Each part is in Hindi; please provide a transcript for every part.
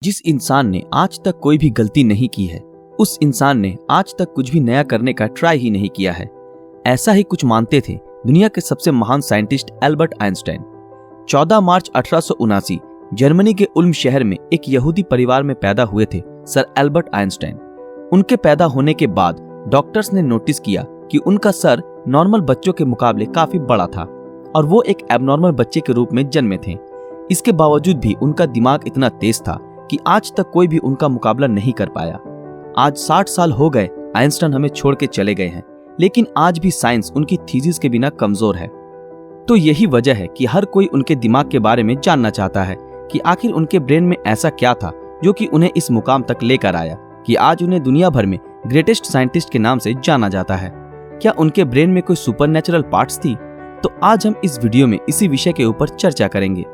जिस इंसान ने आज तक कोई भी गलती नहीं की है, उस इंसान ने आज तक कुछ भी नया करने का ट्राई ही नहीं किया है। ऐसा ही कुछ मानते थे दुनिया के सबसे महान साइंटिस्ट एल्बर्ट आइंस्टाइन। 14 मार्च 1879 जर्मनी के उल्म शहर में एक यहूदी परिवार में पैदा हुए थे सर एल्बर्ट आइंस्टाइन। उनके पैदा होने के बाद डॉक्टर्स ने नोटिस किया कि उनका सर नॉर्मल बच्चों के मुकाबले काफी बड़ा था और वो एक एबनॉर्मल बच्चे के रूप में जन्मे थे। इसके बावजूद भी उनका दिमाग इतना तेज था कि आज तक कोई भी उनका मुकाबला नहीं कर पाया। आज 60 साल हो गए आइंस्टाइन हमें छोड़ के चले गए हैं, लेकिन आज भी साइंस उनकी थीसिस के बिना कमजोर है। तो यही वजह है कि हर कोई उनके दिमाग के बारे में जानना चाहता है कि आखिर उनके ब्रेन में ऐसा क्या था जो कि उन्हें इस मुकाम तक लेकर आया कि आज उन्हें दुनिया भर में ग्रेटेस्ट साइंटिस्ट के नाम से जाना जाता है। क्या उनके ब्रेन में कोई सुपरनैचुरल पार्ट्स थी? तो आज हम इस वीडियो में इसी विषय के ऊपर चर्चा करेंगे।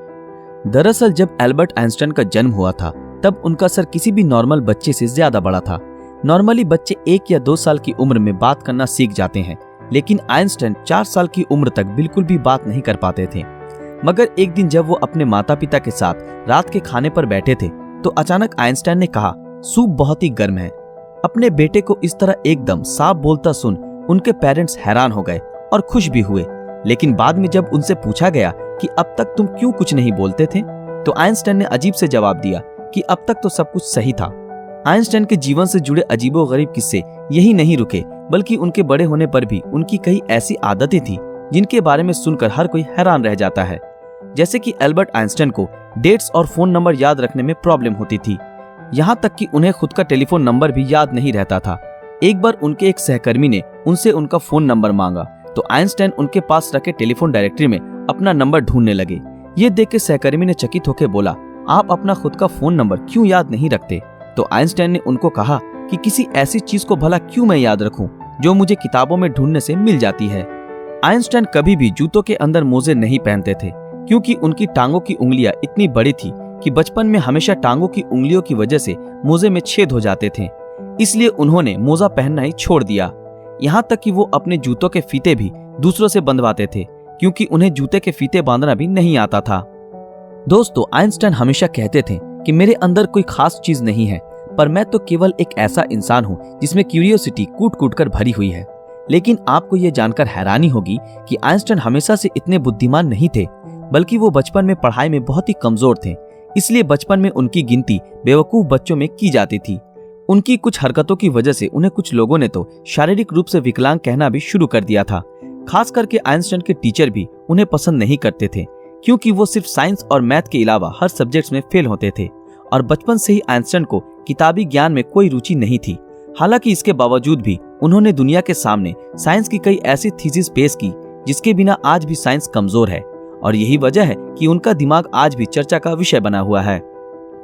दरअसल जब एल्बर्ट आइंस्टाइन का जन्म हुआ था तब उनका सर किसी भी नॉर्मल बच्चे से ज्यादा बड़ा था। नॉर्मली बच्चे 1 या 2 साल की उम्र में बात करना सीख जाते हैं, लेकिन आइंस्टाइन 4 साल की उम्र तक बिल्कुल भी बात नहीं कर पाते थे। मगर एक दिन जब वो अपने माता पिता के साथ रात के खाने पर बैठे थे तो अचानक आइंस्टाइन ने कहा, सूप बहुत ही गर्म है। अपने बेटे को इस तरह एकदम साफ बोलता सुन उनके पेरेंट्स हैरान हो गए और खुश भी हुए। लेकिन बाद में जब उनसे पूछा गया कि अब तक तुम क्यों कुछ नहीं बोलते थे, तो आइंस्टाइन ने अजीब से जवाब दिया कि अब तक तो सब कुछ सही था। आइंस्टाइन के जीवन से जुड़े अजीबोगरीब किस्से यही नहीं रुके, बल्कि उनके बड़े होने पर भी उनकी कई ऐसी आदतें थी जिनके बारे में सुनकर हर कोई हैरान रह जाता है। जैसे कि एल्बर्ट आइंस्टाइन को डेट्स और फोन नंबर याद रखने में प्रॉब्लम होती थी, यहाँ तक कि उन्हें खुद का टेलीफोन नंबर भी याद नहीं रहता था। एक बार उनके एक सहकर्मी ने उनसे उनका फोन नंबर मांगा तो आइंस्टाइन उनके पास रखे टेलीफोन डायरेक्टरी में अपना नंबर ढूंढने लगे। ये देख के सहकर्मी ने चकित होकर बोला, आप अपना खुद का फोन नंबर क्यों याद नहीं रखते? तो आइंस्टाइन ने उनको कहा कि किसी ऐसी चीज को भला क्यों मैं याद रखूं जो मुझे किताबों में ढूंढने से मिल जाती है। आइंस्टाइन कभी भी जूतों के अंदर मोजे नहीं पहनते थे, क्योंकि उनकी टांगों की उंगलियां इतनी बड़ी थी कि बचपन में हमेशा टांगों की उंगलियों की वजह से मोजे में छेद हो जाते थे। इसलिए उन्होंने मोजा पहनना ही छोड़ दिया। यहाँ तक कि वो अपने जूतों के फीते भी दूसरों से बंधवाते थे, क्योंकि उन्हें जूते के फीते बांधना भी नहीं आता था। दोस्तों, आइंस्टाइन हमेशा कहते थे कि मेरे अंदर कोई खास चीज नहीं है, पर मैं तो केवल एक ऐसा इंसान हूँ जिसमें क्यूरियोसिटी कूट कूट कर भरी हुई है। लेकिन आपको ये जानकर हैरानी होगी कि आइंस्टाइन हमेशा से इतने बुद्धिमान नहीं थे, बल्कि वो बचपन में पढ़ाई में बहुत ही कमजोर थे। इसलिए बचपन में उनकी गिनती बेवकूफ बच्चों में की जाती थी। उनकी कुछ हरकतों की वजह से उन्हें कुछ लोगों ने तो शारीरिक रूप से विकलांग कहना भी शुरू कर दिया था। खास करके आइंस्टाइन के टीचर भी उन्हें पसंद नहीं करते थे, क्योंकि वो सिर्फ साइंस और मैथ के अलावा हर सब्जेक्ट्स में फेल होते थे और बचपन से ही आइंस्टाइन को किताबी ज्ञान में कोई रुचि नहीं थी। हालांकि इसके बावजूद भी उन्होंने दुनिया के सामने साइंस की कई ऐसी थीसिस पेश की जिसके बिना आज भी साइंस कमजोर है, और यही वजह है कि उनका दिमाग आज भी चर्चा का विषय बना हुआ है।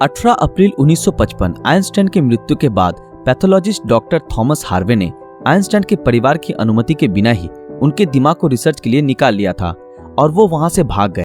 18 अप्रैल 1955 आइंस्टाइन की मृत्यु के बाद पैथोलॉजिस्ट डॉक्टर थॉमस हार्वे ने आइंस्टाइन के परिवार की अनुमति के बिना ही उनके दिमाग को रिसर्च के लिए निकाल लिया था और वो वहां से भाग गए।